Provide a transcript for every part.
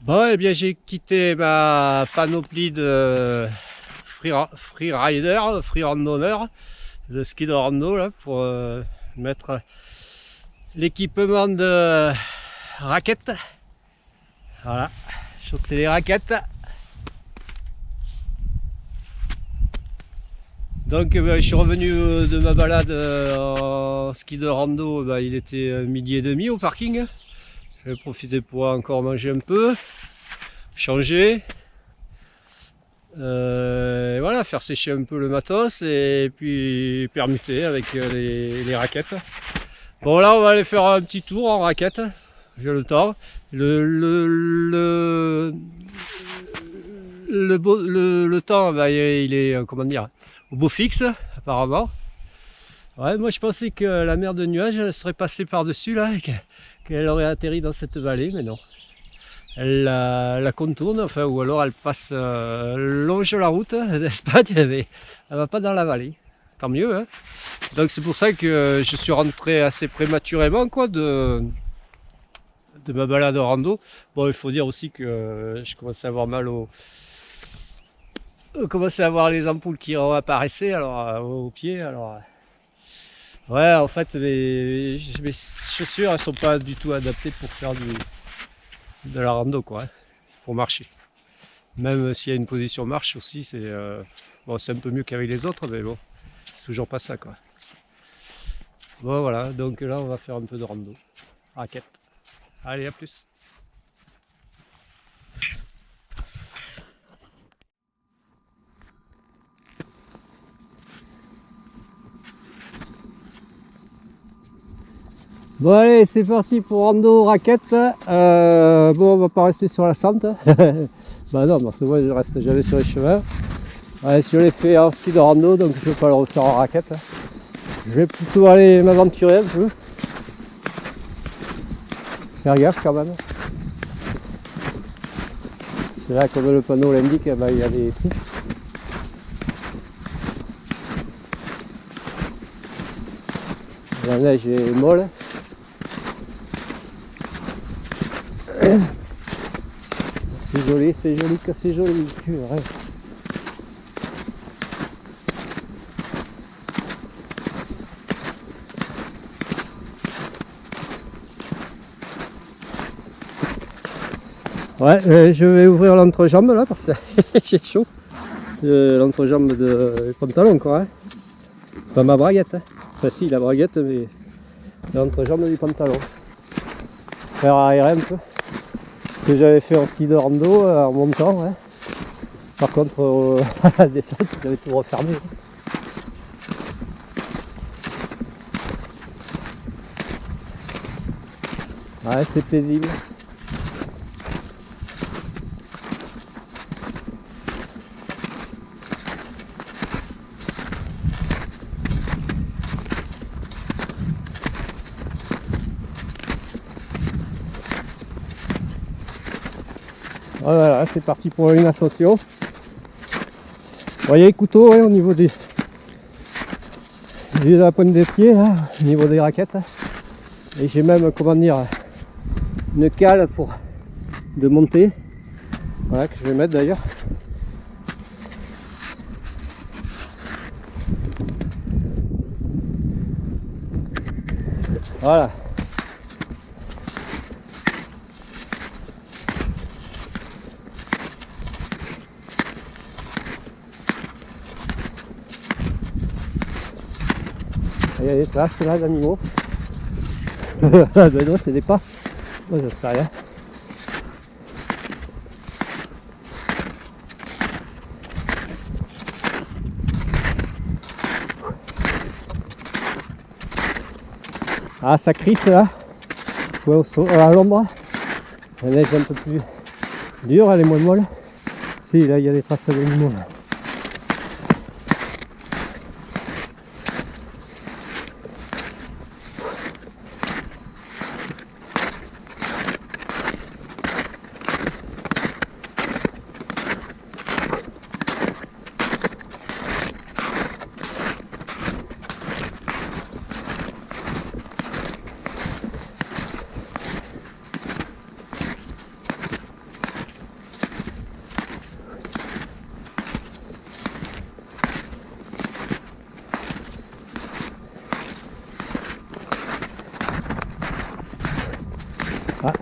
Bon, eh bien, j'ai quitté ma panoplie de freerider, free randonneur, de ski de rando là, pour mettre l'équipement de raquettes. Voilà, chausser les raquettes. Donc, je suis revenu de ma balade en ski de rando. Il était 12h30 au parking. J'ai profité pour encore manger un peu, changer. Voilà, faire sécher un peu le matos et puis permuter avec les raquettes. Bon, là on va aller faire un petit tour en raquette, j'ai le temps. Le temps, il est comment dire, au beau fixe apparemment. Ouais, moi je pensais que la mer de nuages serait passée par dessus là et qu'elle aurait atterri dans cette vallée, mais non. Elle la contourne, enfin, ou alors elle passe longe la route d'Espagne, mais elle va pas dans la vallée. Tant mieux, hein. Donc c'est pour ça que je suis rentré assez prématurément quoi, de ma balade en rando. Bon, il faut dire aussi que je commençais à avoir mal au... commençais à voir les ampoules qui apparaissaient alors, aux pieds. Alors, ouais, en fait, mes chaussures elles sont pas du tout adaptées pour faire de la rando, quoi, hein, pour marcher. Même s'il y a une position marche aussi, c'est bon, c'est un peu mieux qu'avec les autres, mais bon, c'est toujours pas ça, quoi. Bon, voilà, donc là on va faire un peu de rando. Raquette. Allez, à plus. Bon, allez, c'est parti pour rando raquette. Bon, on va pas rester sur la sente. Bah non, parce que moi je reste jamais sur les chemins. Ouais, je l'ai fait en ski de rando, donc je vais pas le refaire en raquette. Je vais plutôt aller m'aventurer un peu. Faire gaffe quand même. C'est là, comme le panneau l'indique, il y a des trous. La neige est molle. C'est joli que c'est joli. Ouais. Ouais, je vais ouvrir l'entrejambe là parce que j'ai chaud. L'entrejambe de pantalon, quoi. Hein. Pas ma braguette. Hein. Enfin si, la braguette, mais l'entrejambe du pantalon. Faire aérer un peu. Ce que j'avais fait en ski de rando en montant. Hein. Par contre, à la descente, j'avais tout refermé. Ouais, c'est paisible. Voilà, c'est parti pour une ascension. Vous voyez, couteau hein, au niveau de la pointe des pieds, là, au niveau des raquettes. Et j'ai même, comment dire, une cale pour de monter. Voilà, que je vais mettre d'ailleurs. Voilà. Il y a des traces là d'animaux. Ben non, c'est des pas. Moi, je sais rien. Ah, ça crisse là. Ouais, à l'ombre. La neige est un peu plus dure, elle est moins molle. Si, là, il y a des traces d'animaux.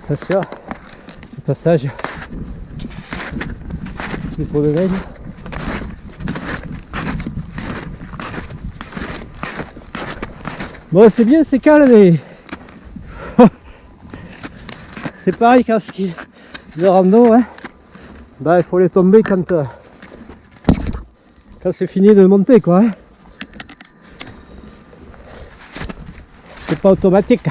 Attention, le passage, plus trop de neige. Bon, c'est bien, c'est calme, mais c'est pareil qu'en ski de rando, hein. Bah, il faut les tomber quand c'est fini de monter, quoi. Hein. C'est pas automatique.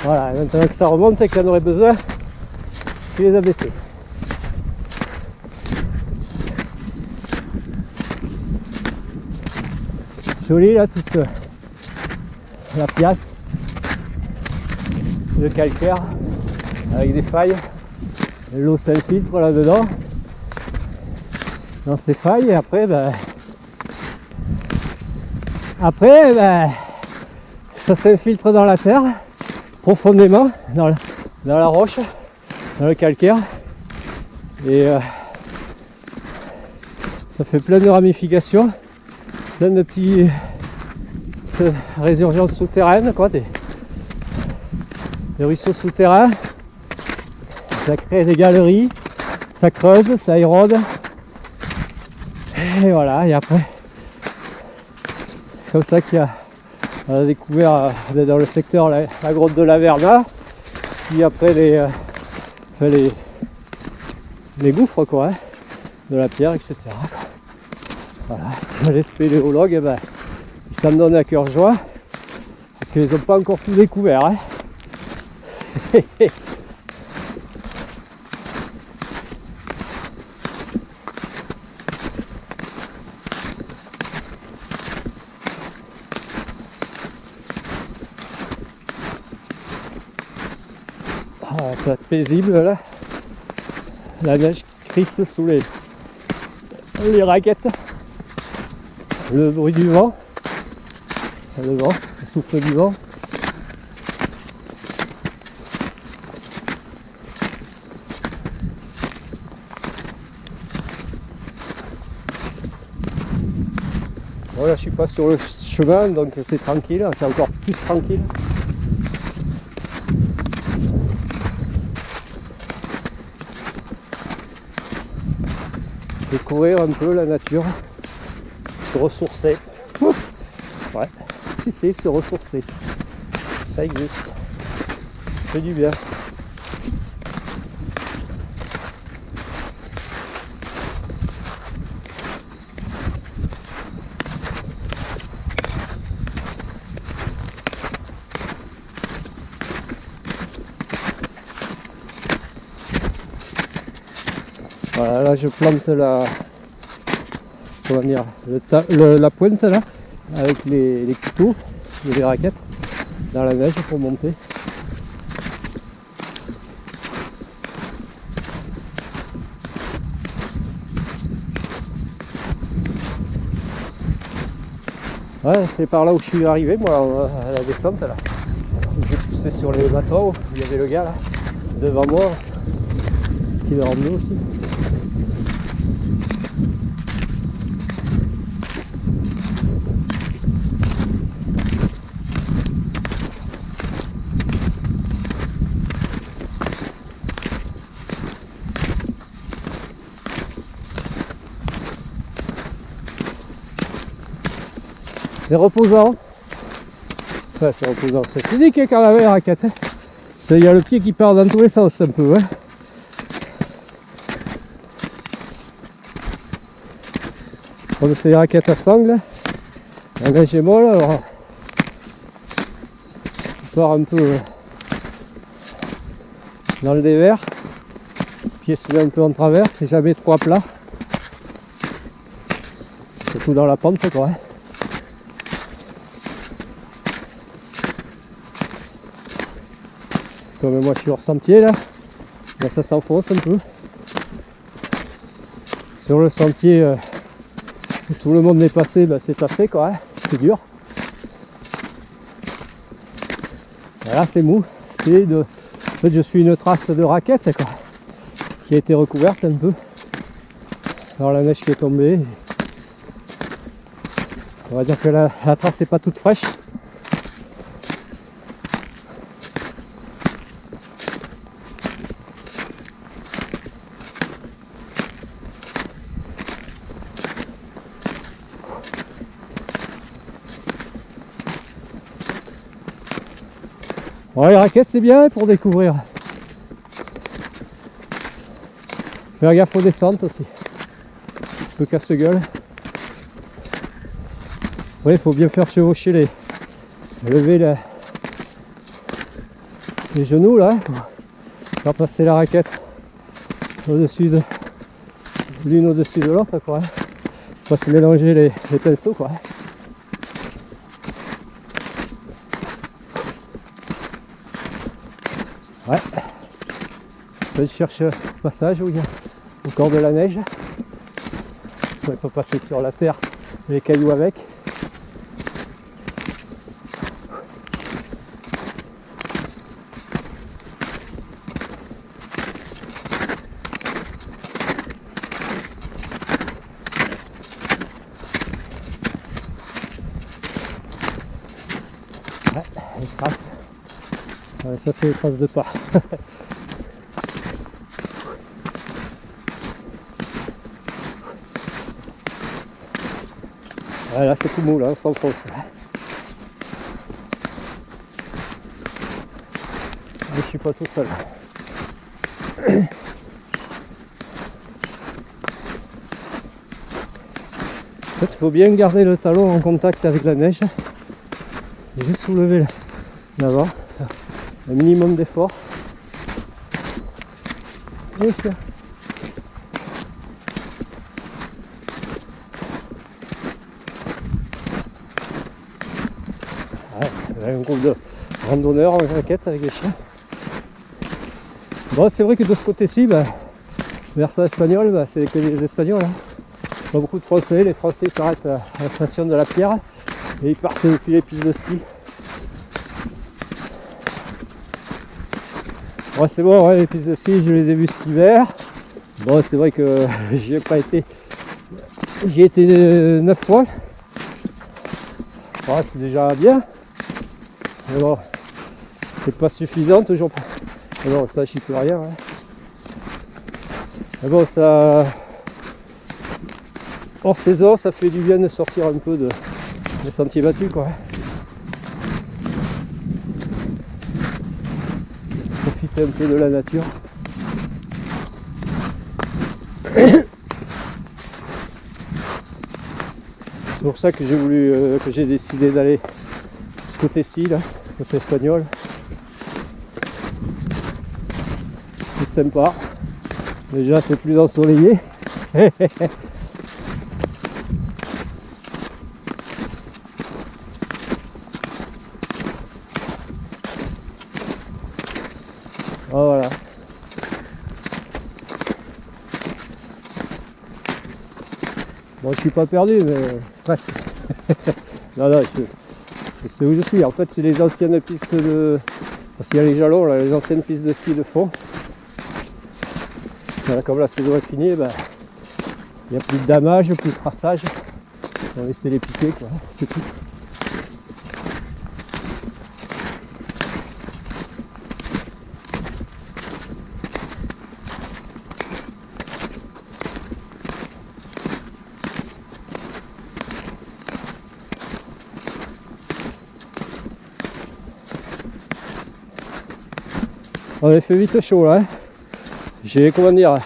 Voilà, maintenant que ça remonte et qu'il y en aurait besoin, tu les as baissés. Joli là, tout ce, la pièce, le calcaire avec des failles, l'eau s'infiltre là-dedans dans ces failles et après ça s'infiltre dans la terre profondément dans la roche, dans le calcaire et ça fait plein de ramifications, plein de petites résurgences souterraines, quoi, des ruisseaux souterrains. Ça crée des galeries, ça creuse, ça érode. Et voilà, et après, comme ça on a découvert dans le secteur la grotte de la Verna, puis après les gouffres, quoi, hein, de la pierre, etc. Quoi. Voilà, les spéléologues, eh ben, ils s'en donnent à cœur joie, qu'ils n'ont pas encore tout découvert. Hein. Ah, ça va être paisible là, la neige crisse sous les raquettes, le bruit du vent, le souffle du vent. Voilà, je suis pas sur le chemin donc c'est tranquille, c'est encore plus tranquille. Découvrir un peu la nature, se ressourcer. Ouais, si, se ressourcer. Ça existe. C'est du bien. Voilà, là je plante la pointe là, avec les couteaux et les raquettes dans la neige pour monter. Ouais, c'est par là où je suis arrivé moi à la descente là. J'ai poussé sur les bateaux, il y avait le gars là devant moi, ski de rando aussi. C'est reposant. Enfin, c'est reposant. C'est physique quand même, les raquettes. Il y a le pied qui part dans tous les sens un peu. Hein. Comme c'est des raquettes à sangle, la neige est molle, alors on part un peu dans le dévers. Le pied se met un peu en travers, c'est jamais trop à plat. Surtout dans la pente, quoi. Comme moi je suis hors sentier là, ben ça s'enfonce un peu. Sur le sentier où tout le monde est passé, ben c'est tassé quoi, hein. C'est dur. Et là c'est mou. En fait je suis une trace de raquette quoi, qui a été recouverte un peu. Alors la neige qui est tombée. On va dire que la trace n'est pas toute fraîche. Ouais, les raquettes c'est bien pour découvrir. Faire gaffe aux descentes aussi. Un peu casse-gueule. Ouais, il faut bien faire chevaucher lever les genoux là, pour faire passer la raquette au-dessus de l'une au-dessus de l'autre quoi. Faut pas se mélanger les pinceaux quoi. Ouais. Je cherche un passage où il y a encore de la neige. On peut passer sur la terre et les cailloux avec. Ouais, les traces. Ouais, ça c'est les traces de pas. Ouais, là c'est tout mou, là on s'enfonce. Mais je suis pas tout seul. En fait, il faut bien garder le talon en contact avec la neige. Et juste soulever l'avant. Un minimum d'effort. Et ça. Ouais, un groupe de randonneurs en raquette avec les chiens. Bon, c'est vrai que de ce côté-ci, versant espagnol, c'est que les Espagnols. Hein. Pas beaucoup de Français. Les Français s'arrêtent à la station de la Pierre et ils partent depuis les pistes de ski. Ouais, c'est bon, ouais, les pistes de ski, je les ai vues cet hiver. Bon, c'est vrai que j'y ai pas été. J'y ai été 9 fois. Ouais, c'est déjà bien. Mais bon, c'est pas suffisant toujours. Mais bon, ça, j'y peux rien. Hein. Mais bon, ça. Hors saison, ça fait du bien de sortir un peu des sentiers battus, quoi. Profiter un peu de la nature. C'est pour ça que j'ai voulu, que j'ai décidé d'aller ce côté-ci, là, côté espagnol. C'est sympa. Déjà, c'est plus ensoleillé. Oh, voilà. Bon, je suis pas perdu, mais presque. Non, non, je sais où je suis. En fait, c'est les anciennes pistes de... Parce qu'il y a les jalons, là, les anciennes pistes de ski de fond. Voilà, comme la saison est finie, il n'y a plus de damage, plus de traçage. On va laisser les piquer, quoi. C'est tout. On a fait vite chaud là. Hein. J'ai comment dire,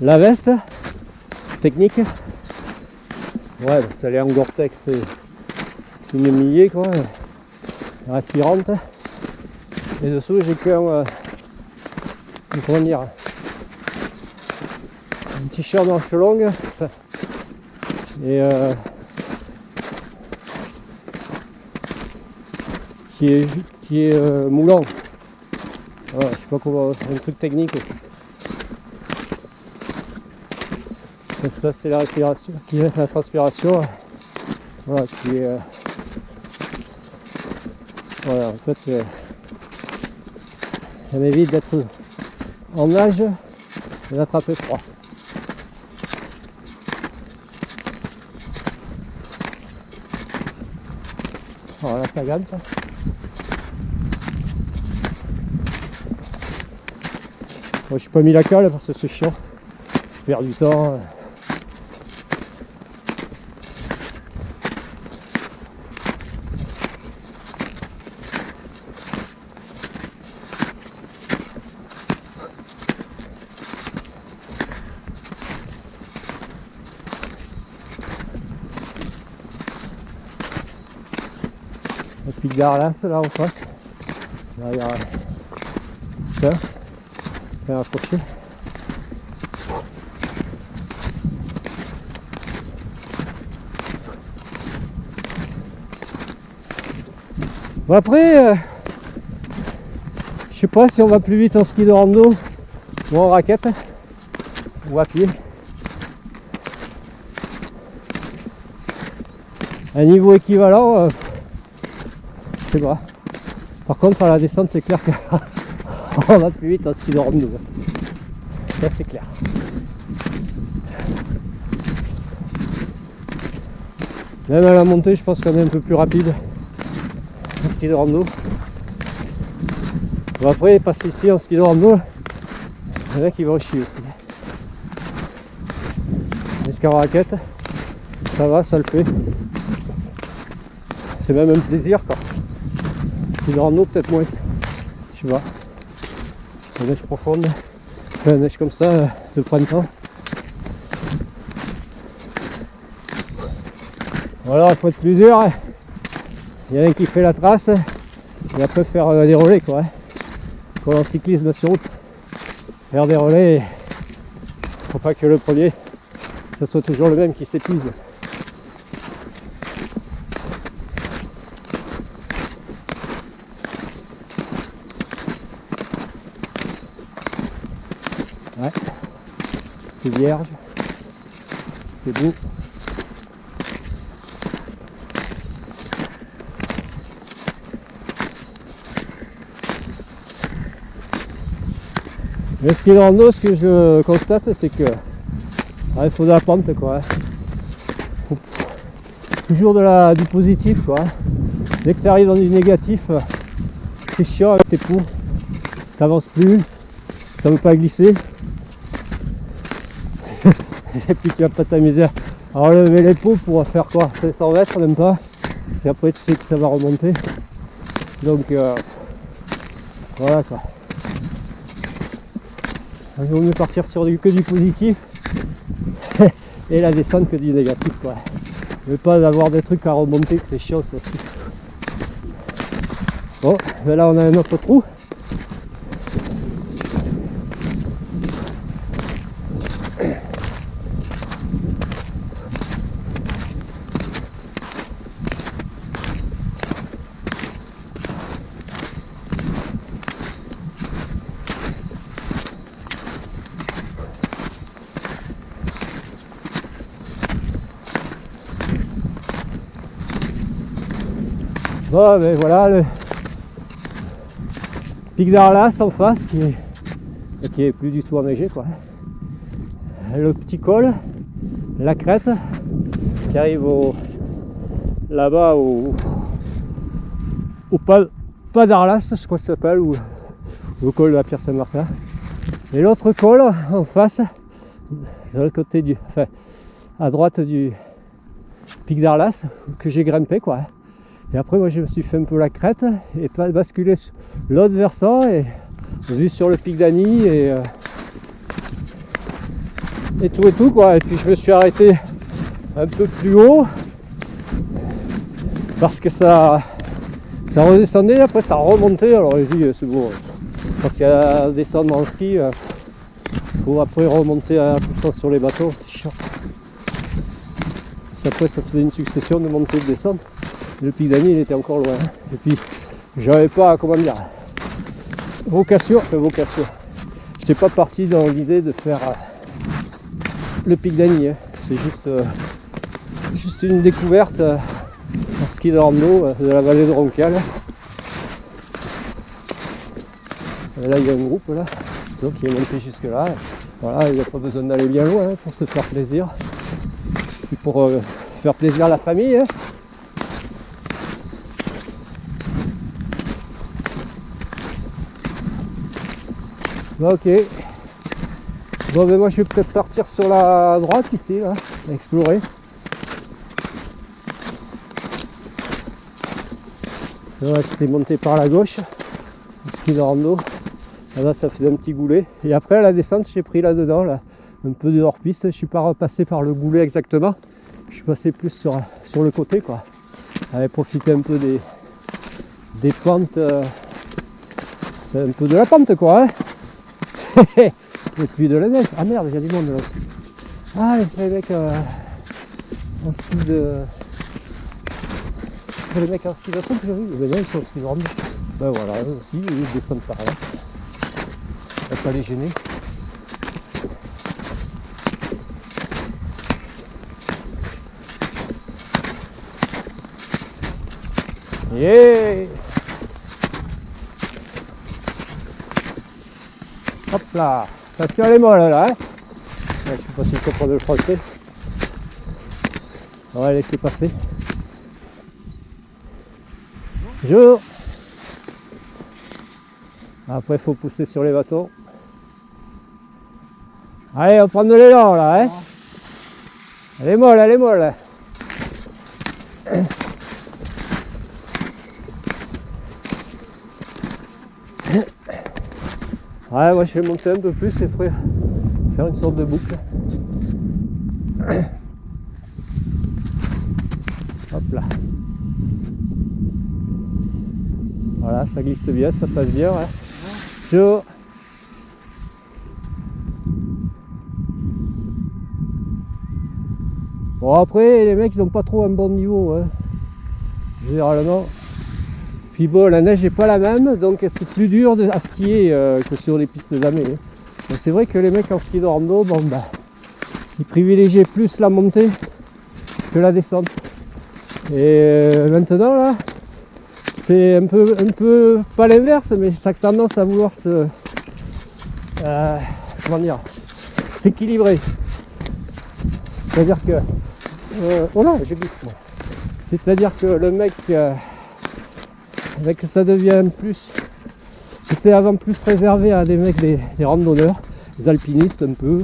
la veste technique. Ouais, ça allait en Gore-Tex, c'est une millier quoi, respirante. Et dessous j'ai qu'un comment dire, un t-shirt manche longue et qui est moulant. Voilà, je sais pas comment, un truc technique aussi. Ça se passe, c'est la respiration, qui est la transpiration. Voilà, qui est. Voilà, en fait, ça m'évite d'être en nage et d'attraper froid. Voilà, ça gagne. Moi, je n'ai pas mis la cale parce que c'est chiant. Je perds du temps. pic d'Arlas là en face. Derrière ça. Bien accroché. Bon après, je sais pas si on va plus vite en ski de rando ou en raquette ou à pied. À niveau équivalent, je sais pas. Par contre à la descente c'est clair qu'on va plus vite en ski de rando. Ça c'est clair. Même à la montée je pense qu'on est un peu plus rapide en ski de rando. Bon, après passer ici en ski de rando, il y en a qui vont chier aussi. Les skis en raquette, ça va, ça le fait. C'est même un plaisir quoi. Ski de rando peut-être moins, je sais pas. La neige profonde, la neige comme ça de printemps. Voilà, il faut être plusieurs. Il y en a un qui fait la trace et après faire des relais quoi. Comme en cyclisme sur route. Faire des relais, faut pas que le premier ce soit toujours le même qui s'épuise. Ouais, c'est vierge, c'est beau. Le ski de rando, ce que je constate, c'est que il faut de la pente quoi. Faut toujours du positif quoi. Dès que tu arrives dans du négatif, c'est chiant avec tes poux. T'avances plus, ça veut pas glisser. Et puis tu vas pas t'amuser à relever les poux pour faire quoi 500 mètres même pas. C'est après tu sais que ça va remonter. Donc voilà quoi. Il vaut mieux partir sur que du positif et la descente que du négatif quoi. Mais pas d'avoir des trucs à remonter que c'est chiant ça aussi. Bon, ben là on a un autre trou. Bon ben voilà le pic d'Arlas en face qui est plus du tout enneigé quoi. Le petit col, la crête qui arrive là-bas au pas d'Arlas je crois que ça s'appelle, ou le col de la Pierre Saint-Martin. Et l'autre col en face, de l'autre côté à droite du pic d'Arlas que j'ai grimpé quoi. Et après moi je me suis fait un peu la crête et basculé sur l'autre versant et vu sur le pic d'Annie et tout quoi. Et puis je me suis arrêté un peu plus haut parce que ça redescendait, après ça remontait. Alors j'ai dit c'est bon, parce qu'il y a à descendre en ski, faut après remonter à puissance sur les bateaux, c'est chiant. Après ça faisait une succession de montées et de descentes. Le pic d'Annie il était encore loin. Et puis j'avais pas, comment dire, vocation. J'étais pas parti dans l'idée de faire le pic d'Annie. Hein. C'est juste une découverte en ski de rando de la vallée de Roncal. Et là il y a un groupe là, donc qui est monté jusque là. Voilà, il n'y a pas besoin d'aller bien loin hein, pour se faire plaisir. Et pour faire plaisir à la famille. Hein. Ok. Bon ben moi je vais peut-être partir sur la droite ici, là, explorer. C'est vrai, j'étais monté par la gauche, ski de rando. Là ça faisait un petit goulet. Et après à la descente j'ai pris là-dedans, là, un peu de hors-piste. Je suis pas repassé par le goulet exactement. Je suis passé plus sur le côté quoi. J'avais profité un peu des pentes, c'est un peu de la pente quoi, hein. Et puis de la neige. Ah merde, il y a du monde là aussi. Ah, c'est les mecs en ski de... Les mecs en ski de fond que j'ai vu, ben là ils sont en ski de rando. Ben voilà, eux aussi, ils descendent par là. On va pas les gêner. Yeah. Hop là, attention elle est molle là, hein. Je sais pas si je comprends le français. On va laisser passer. Bonjour. Après il faut pousser sur les bâtons. Allez, on va prendre de l'élan là, hein. Elle est molle, elle est molle. Ouais, moi je vais monter un peu plus et faire une sorte de boucle. Hop là. Voilà, ça glisse bien, ça passe bien. Ouais. Chaud. Bon après les mecs ils ont pas trop un bon niveau hein, généralement. Puis bon la neige n'est pas la même donc c'est plus dur à skier que sur les pistes d'amé. Hein. C'est vrai que les mecs en ski de rando, bon bah ils privilégient plus la montée que la descente. Et maintenant là c'est un peu pas l'inverse mais ça a tendance à vouloir se comment dire s'équilibrer. C'est-à-dire que oh là, je glisse. C'est-à-dire que le mec, avec ça devient plus, c'est avant plus réservé à des mecs, des randonneurs, des alpinistes un peu,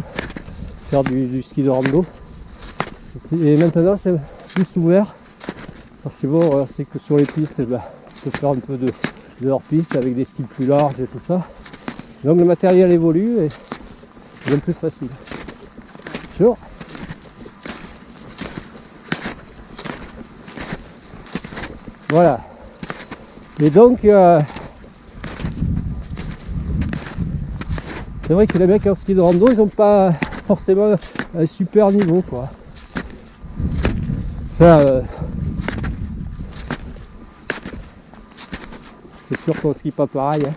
faire du ski de rando. Et maintenant c'est plus ouvert. Parce que bon, c'est que sur les pistes, ben, on peut faire un peu de hors-piste avec des skis plus larges et tout ça. Donc le matériel évolue et c'est plus facile. Sure. Voilà. Et donc, c'est vrai que les mecs en ski de rando, ils n'ont pas forcément un super niveau, quoi. Enfin, c'est sûr qu'on skie pas pareil. Hein.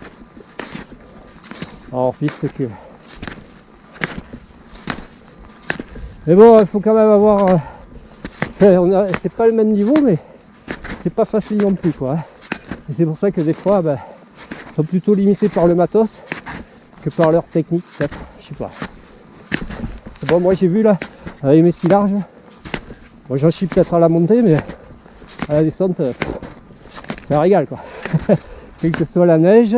En piste que. Mais bon, il faut quand même avoir. C'est pas le même niveau, mais. C'est pas facile non plus quoi. Et c'est pour ça que des fois ben, ils sont plutôt limités par le matos que par leur technique peut-être, je sais pas. C'est bon, moi j'ai vu là avec mes skis larges, moi j'en chie peut-être à la montée mais à la descente c'est un régal quoi. Quelle que soit la neige,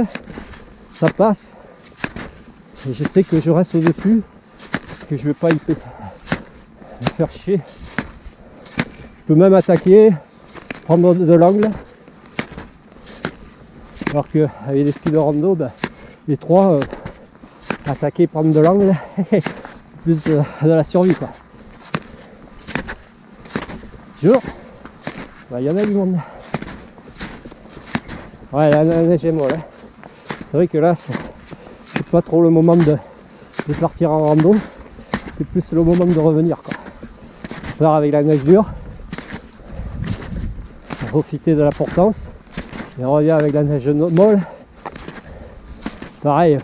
ça passe. Et je sais que je reste au-dessus, que je vais pas me faire chier. Je peux même attaquer. Prendre de l'angle, alors que avec les skis de rando, ben, les trois attaquer, prendre de l'angle, c'est plus de la survie quoi. Bonjour, ben, y en a du monde. Ouais, la neige est molle. Hein. C'est vrai que là, c'est pas trop le moment de partir en rando, c'est plus le moment de revenir quoi. On part avec la neige dure. Profiter de la portance et on revient avec la neige molle, pareil,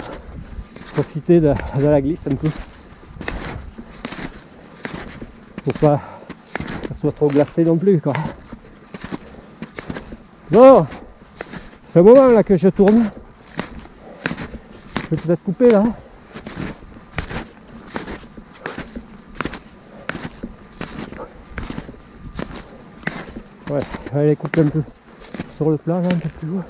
profiter de la glisse un peu pour pas que ça soit trop glacé non plus quoi. Bon, c'est un moment là que je tourne, je vais peut-être couper là. Ouais, je vais aller couper un peu sur le plat là, un peu plus haut.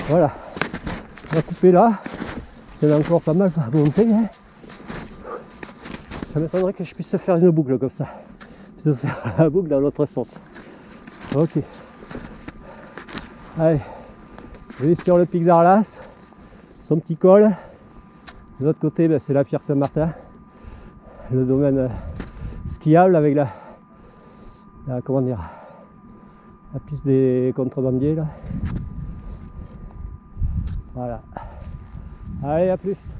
Voilà, on va couper là, c'est encore pas mal à monter. Hein. Ça m'étonnerait que je puisse faire une boucle comme ça. Je vais faire la boucle dans l'autre sens. Ok. Allez, je vais sur le pic d'Arlas. Son petit col, de l'autre côté ben, c'est la pierre Saint-Martin, le domaine skiable avec comment dire, la piste des contrebandiers là. Voilà. Allez, à plus.